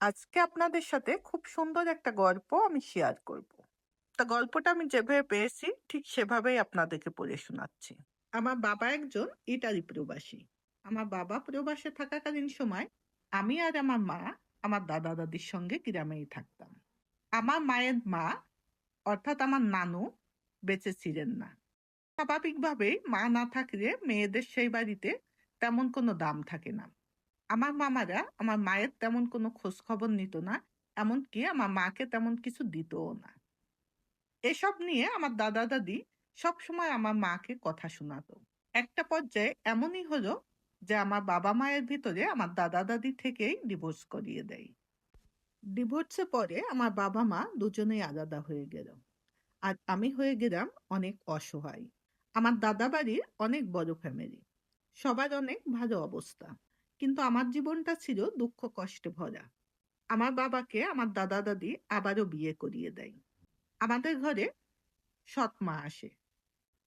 আজকে আপনাদের সাথে খুব সুন্দর একটা গল্প আমি শেয়ার করব। তা গল্পটা আমি যেভাবে পেয়েছি ঠিক সেভাবেই আপনাদেরকে পড়ে শোনাচ্ছি। আমার বাবা একজন ইটালি প্রবাসী। আমার বাবা প্রবাসে থাকাকালীন সময় আমি আর আমার মা আমার দাদা দাদির সঙ্গে গ্রামেই থাকতাম। আমার মায়ের মা অর্থাৎ আমার নানু বেঁচে ছিলেন না। স্বাভাবিকভাবেই মা না থাকলে মেয়েদের সেই বাড়িতে তেমন কোনো দাম থাকে না। আমার মামারা আমার মায়ের তেমন কোনো খোঁজ খবর নিত না, এমনকি আমার মাকে তেমন কিছু দিতও না। এসব নিয়ে আমার দাদা দাদি সবসময় আমার মাকে কথা শোনাতো। একটা পর্যায়ে এমনই হলো যে আমার বাবা মায়ের ভিতরে আমার দাদা দাদি থেকেই ডিভোর্স করিয়ে দেয়। ডিভোর্সে পরে আমার বাবা মা দুজনেই আলাদা হয়ে গেল, আর আমি হয়ে গেলাম অনেক অসহায়। আমার দাদা বাড়ির অনেক বড় ফ্যামিলি, সবার অনেক ভালো অবস্থা, কিন্তু আমার জীবনটা ছিল দুঃখ কষ্টে ভরা। আমার বাবাকে আমার দাদা দাদি আবারও বিয়ে করিয়ে দেয়। আমাদের ঘরে সৎ মা আসে।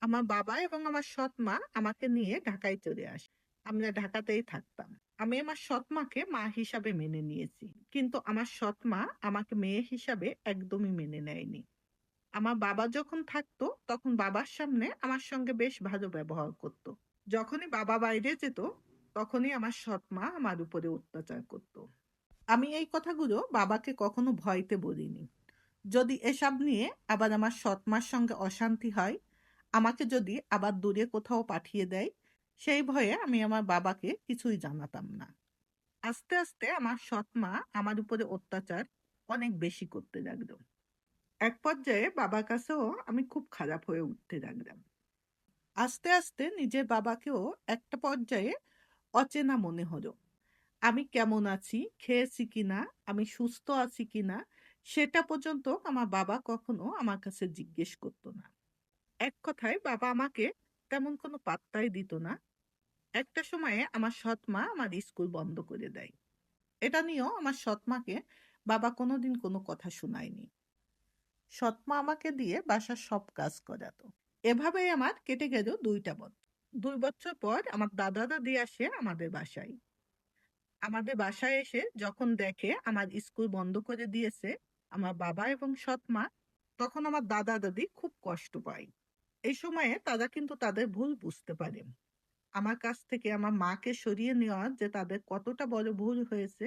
আমার বাবা এবং আমার সৎ মা আমাকে নিয়ে ঢাকায় চলে আসে। আমরা ঢাকাতেই থাকতাম। আমি আমার সৎ মাকে মা হিসাবে মেনে নিয়েছি, কিন্তু আমার সৎ মা আমাকে মেয়ে হিসাবে একদমই মেনে নেয়নি। আমার বাবা যখন থাকতো তখন বাবার সামনে আমার সঙ্গে বেশ ভালো ব্যবহার করত। যখনই বাবা বাইরে যেত তখনই আমার সৎ মা আমার উপরে অত্যাচার করত। আমি এই কথাগুলো বাবাকে কখনো ভয়তে বলিনি। যদি এসব নিয়ে আবার আমার সৎ মার সঙ্গে অশান্তি হয়, আমাকে যদি আবার দূরে কোথাও পাঠিয়ে দেয়, সেই ভয়ে আমি আমার বাবাকে কিছুই জানাতাম না। আস্তে আস্তে আমার সৎ মা আমার উপরে অত্যাচার অনেক বেশি করতে লাগলো। এক পর্যায়ে বাবার কাছেও আমি খুব খারাপ হয়ে উঠতে লাগলাম। আস্তে আস্তে নিজের বাবাকেও একটা পর্যায়ে অচেনা মনে হলো। আমি কেমন আছি, খেয়েছি কিনা, আমি সুস্থ আছি কিনা, সেটা পর্যন্ত আমার বাবা কখনো আমার কাছে জিজ্ঞেস করতো না। এক কথায় বাবা আমাকে তেমন কোনো পাত্তাই দিত না। একটা সময়ে আমার সৎ মা আমার স্কুল বন্ধ করে দেয়। এটা নিয়েও আমার সৎ মাকে বাবা কোনোদিন কোনো কথা শোনায়নি। সৎ মা আমাকে দিয়ে বাসার সব কাজ করাতো। এভাবেই আমার কেটে গেল 2টা বছর। 2 বছর পর আমার দাদা দাদি আসে আমাদের বাসায়। আমাদের বাসায় এসে যখন দেখে আমার স্কুল বন্ধ করে দিয়েছে আমার বাবা এবং সৎ মা, তখন আমার দাদা দাদি খুব কষ্ট পায়। এই সময়ে তারা কিন্তু তাদের ভুল বুঝতে পারে। আমার কাছ থেকে আমার মাকে সরিয়ে নেওয়া যে তাদের কতটা বড় ভুল হয়েছে,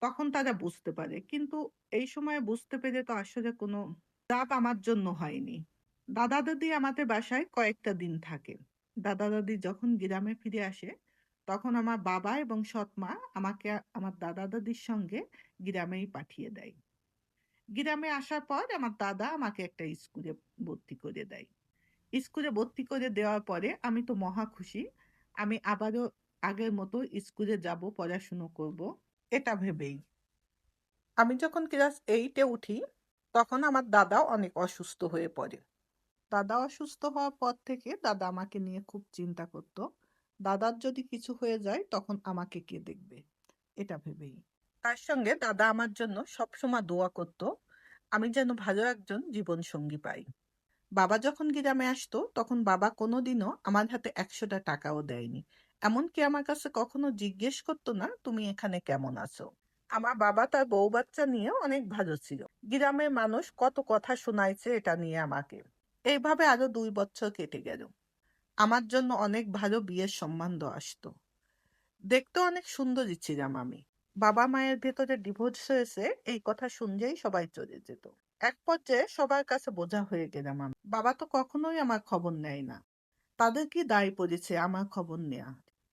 তখন তারা বুঝতে পারে। কিন্তু এই সময়ে বুঝতে পেরে তো আসলে কোনো চাপ আমার জন্য হয়নি। দাদা দাদি আমাদের বাসায় কয়েকটা দিন থাকে। দাদা দাদি যখন গ্রামে ফিরে আসে তখন আমার বাবা এবং সৎ মা আমাকে আমার দাদা দাদির সঙ্গে গ্রামেই পাঠিয়ে দেয়। গ্রামে আসার পর আমার দাদা আমাকে একটা স্কুলে ভর্তি করে দেয়। স্কুলে ভর্তি করে দেওয়ার পরে আমি তো মহা খুশি। আমি আবারও আগের মতো স্কুলে যাব, পড়াশুনো করব, এটা ভেবেই। আমি যখন ক্লাস 8-এ উঠি তখন আমার দাদা অনেক অসুস্থ হয়ে পড়ে। দাদা অসুস্থ হওয়ার পর থেকে দাদা আমাকে নিয়ে খুব চিন্তা করতো। দাদার যদি কিছু হয়ে যায় তখন আমাকে কে দেখবে, এটা ভেবেই। তার সঙ্গে দাদা আমার জন্য সবসময় দোয়া করতো আমি যেন ভালো একজন জীবন সঙ্গী পাই। বাবা যখন গ্রামে আসতো তখন বাবা কোনোদিনও আমার হাতে 100টা টাকাও দেয়নি। এমনকি আমার কাছে কখনো জিজ্ঞেস করতো না তুমি এখানে কেমন আছো। আমার বাবা তার বউ বাচ্চা নিয়ে অনেক ভালো ছিল। গ্রামের মানুষ কত কথা শোনাইছে এটা নিয়ে আমাকে। এইভাবে আরো 2 বছর কেটে গেল। আমার জন্য অনেক ভালো বিয়ের সম্বন্ধ আসতো। দেখতে অনেক সুন্দরী ছিলাম আমি। বাবা মায়ের ভেতরে ডিভোর্স হয়েছে এই কথা শুনলেই সবাই চলে যেত। এক পর্যায়ে সবার কাছে বোঝা হয়ে গেলাম আমি। বাবা তো কখনোই আমার খবর নেয় না। তাদের কি দায় পড়েছে আমার খবর নেয়া?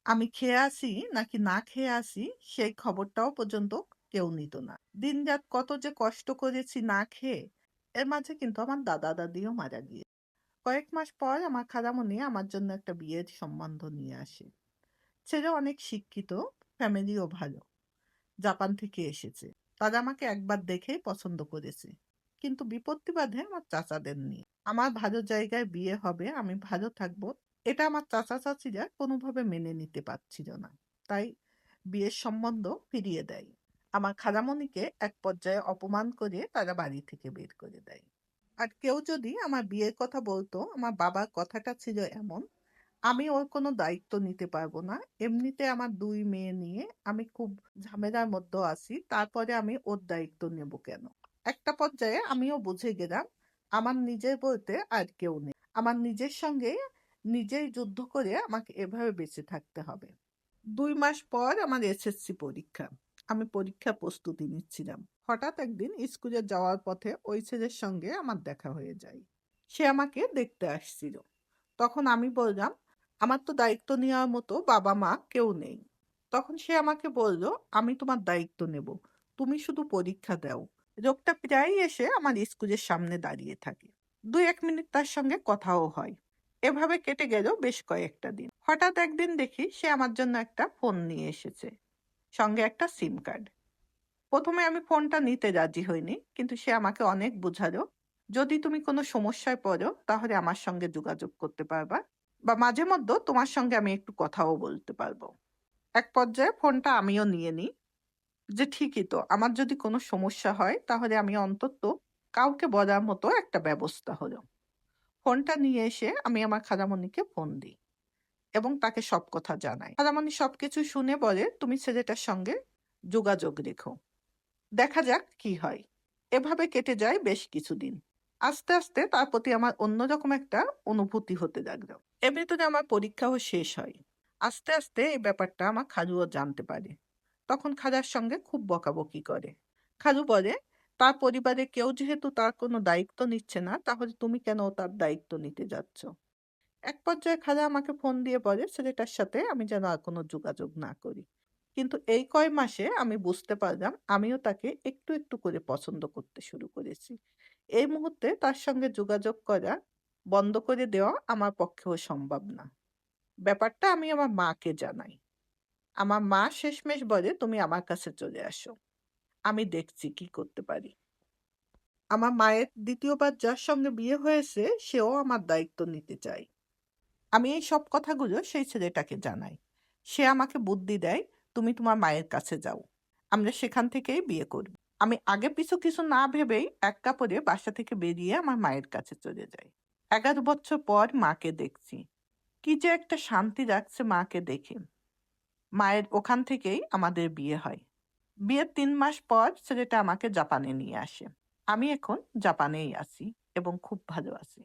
আমি খেয়ে আসি নাকি না খেয়ে আসি সেই খবরটাও পর্যন্ত কেউ নিত না। দিনরাত কত যে কষ্ট করেছি না খেয়ে। এর মাঝে কিন্তু আমার দাদা দাদিও মারা গিয়ে। কয়েক মাস পর আমার খালামণি আমার জন্য একটা বিয়ের সম্বন্ধ নিয়ে আসে। ছেলে অনেক শিক্ষিত, ফ্যামিলিও ভালো, জাপান থেকে এসেছে। তারা আমাকে একবার দেখেই পছন্দ করেছে, কিন্তু বিপত্তি বাধে আমার চাচাদের নিয়ে। আমার ভালো জায়গায় বিয়ে হবে, আমি ভালো থাকবো, এটা আমার চাচা চাচিরা কোনোভাবে মেনে নিতে পারছিল না। তাই বিয়ের সম্বন্ধ ফিরিয়ে দেয়। আমার খালামণিকে এক পর্যায়ে অপমান করে তারা বাড়ি থেকে বের করে দেয়। আর কেউ যদি আমার বিয়ের কথা বলতো, আমার বাবার কথাটা ছিল এমন, আমি ওর কোনো দায়িত্ব নিতে পারবো না। এমনিতে আমার ২ মেয়ে নিয়ে আমি খুব ঝামেলার মধ্যেও আছি। তারপরে আমি ওর দায়িত্ব নেব কেন? একটা পর্যায়ে আমিও বুঝে গেলাম, আমার নিজের বলতে আর কেউ নেই। আমার নিজের সঙ্গে নিজেই যুদ্ধ করে আমাকে এভাবে বেঁচে থাকতে হবে। ২ মাস পর আমার এসএসসি পরীক্ষা। আমি পরীক্ষার প্রস্তুতি নিচ্ছিলাম। হঠাৎ একদিন স্কুলে যাওয়ার পথে ওই ছেলের সঙ্গে আমার দেখা হয়ে যায়। সে আমাকে দেখতে আসছিল। তখন আমি বললাম, "আমার তো দায়িত্ব নেওয়ার মতো বাবা-মা কেউ নেই।" তখন সে আমাকে বলল, "আমি তোমার দায়িত্ব নেব। তুমি শুধু পরীক্ষা দাও।" লোকটা প্রায়ই এসে আমার স্কুলের সামনে দাঁড়িয়ে থাকে। ২-১ মিনিট তার সঙ্গে কথাও হয়। এভাবে কেটে গেল বেশ কয়েকটা দিন। হঠাৎ একদিন দেখি সে আমার জন্য একটা ফোন নিয়ে এসেছে। সঙ্গে একটা সিম কার্ড। ১ম এ আমি ফোনটা নিতে রাজি হইনি। কিন্তু সে আমাকে অনেক বুঝালো, "যদি তুমি কোনো সমস্যায় পড়ো তাহলে আমার সঙ্গে যোগাযোগ করতে পারবা বা মাঝে মধ্যে তোমার সঙ্গে আমি একটু কথাও বলতে পারবো।" এক পর্যায়ে ফোনটা আমিও নিয়ে নিই। যে ঠিকই তো, আমার যদি কোনো সমস্যা হয় তাহলে আমি অন্তত কাউকে বলার মতো একটা ব্যবস্থা হলো। ফোনটা নিয়ে এসে আমি আমার খালামণিকে ফোন দিই এবং তাকে সব কথা জানাই। খালামণি সবকিছু শুনে বলে, "তুমি ছেলেটার সঙ্গে যোগাযোগ রেখো। দেখা যাক কি হয়।" এভাবে কেটে যায় বেশ কিছুদিন। আস্তে, আস্তে তার প্রতি আমার অন্যরকম একটা অনুভূতি হতে লাগলো। এর ভেতরে আমার পরীক্ষাও শেষ হয়। আস্তে, আস্তে এই ব্যাপারটা আমার খালুও জানতে পারে। তখন খালার সঙ্গে খুব বকাবকি করে। খালু বলে, "তার পরিবারে কেউ যেহেতু তার কোনো দায়িত্ব নিচ্ছে না, তাহলে তুমি কেন তার দায়িত্ব নিতে যাচ্ছ?" এক পর্যায়ে খালা আমাকে ফোন দিয়ে বলে ছেলেটার সাথে আমি যেন আর কোনো যোগাযোগ না করি। কিন্তু এই কয় মাসে আমি বুঝতে পারলাম আমিও তাকে একটু, একটু করে পছন্দ করতে শুরু করেছি। এই মুহূর্তে তার সঙ্গে যোগাযোগ করা বন্ধ করে দেওয়া আমার পক্ষেও সম্ভব না। ব্যাপারটা আমি আমার মাকে জানাই। আমার মা শেষমেশ বলে, "তুমি আমার কাছে চলে আসো। আমি দেখছি কি করতে পারি।" আমার মায়ের ২য় বার যার সঙ্গে বিয়ে হয়েছে সেও আমার দায়িত্ব নিতে চায়। আমি এই সব কথাগুলো সেই ছেলেটাকে জানাই। সে আমাকে বুদ্ধি দেয়, "তুমি তোমার মায়ের কাছে যাও। আমরা সেখান থেকেই বিয়ে করব।" আমি আগে পিছু কিছু না ভেবেই এক কাপড়ে বাসা থেকে বেরিয়ে আমার মায়ের কাছে চলে যাই। ১১ বছর পর মাকে দেখছি। কি যে একটা শান্তি লাগছে মাকে দেখে। মায়ের ওখান থেকেই আমাদের বিয়ে হয়। বিয়ের ৩ মাস পর ছেলেটা আমাকে জাপানে নিয়ে আসে। আমি এখন জাপানেই আছি এবং খুব ভালো আছি।